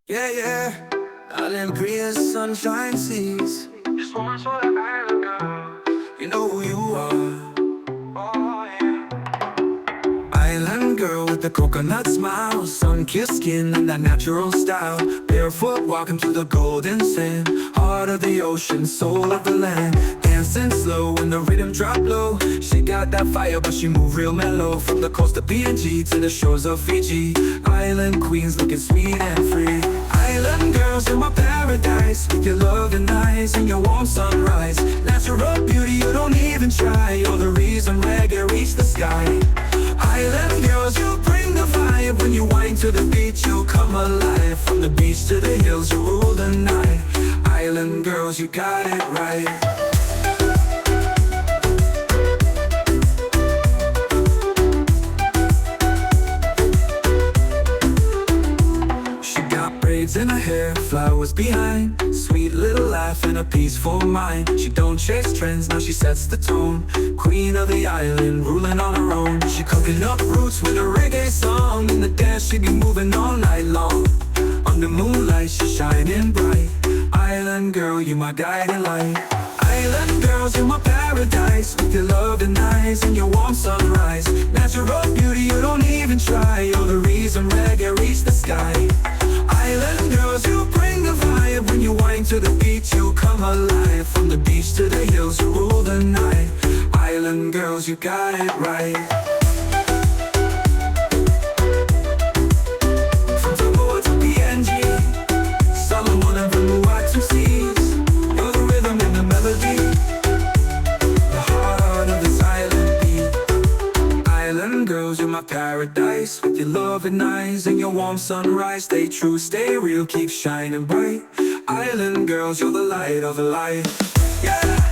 Yeah, yeah. Island breeze, sunshine seas. Just one for the island girl. You know who you are. Oh, yeah. Island girl with the coconut smile, sun-kissed skin and that natural style. Barefoot walking through the golden sand, heart of the ocean, soul of the land. Dancing slow when the rhythm drop low. She got that fire but she move real mellow. From the coast of PNG to the shores of Fiji, island queens looking sweet and free. Island girls, you're my paradise, with your loving eyes and your warm sunrise. Natural beauty, you don't even try. You're the reason reggae reached the sky. Island girls, you bring the vibe. When you wind to the beach, you come alive. From the beach to the hills, you rule the night. Island girls, you got it right. In her hair, flowers behind, sweet little laugh and a peaceful mind. She don't chase trends, now she sets the tone. Queen of the island, ruling on her own. She cooking up roots with a reggae song. In the dance, she be moving all night long. Under moonlight, she's shining bright. Island girl, you my guiding light. Island girls, you're my paradise, with your loving eyes and your warm sunrise. Natural beauty, you don't even try. You're the reason reggae reached the sky. Island girls, you bring the vibe. When you wind to the beach, you come alive. From the beach to the hills, you rule the night. Island girls, you got it right. From Papua to PNG, Solomon and Vanuatu seas, you're the rhythm and the melody, the heart of this island beat. Island girls, you're my paradise, with your loving eyes and your warm sunrise. Stay true, stay real, keep shining bright. Island girls, you're the light of the light. Yeah.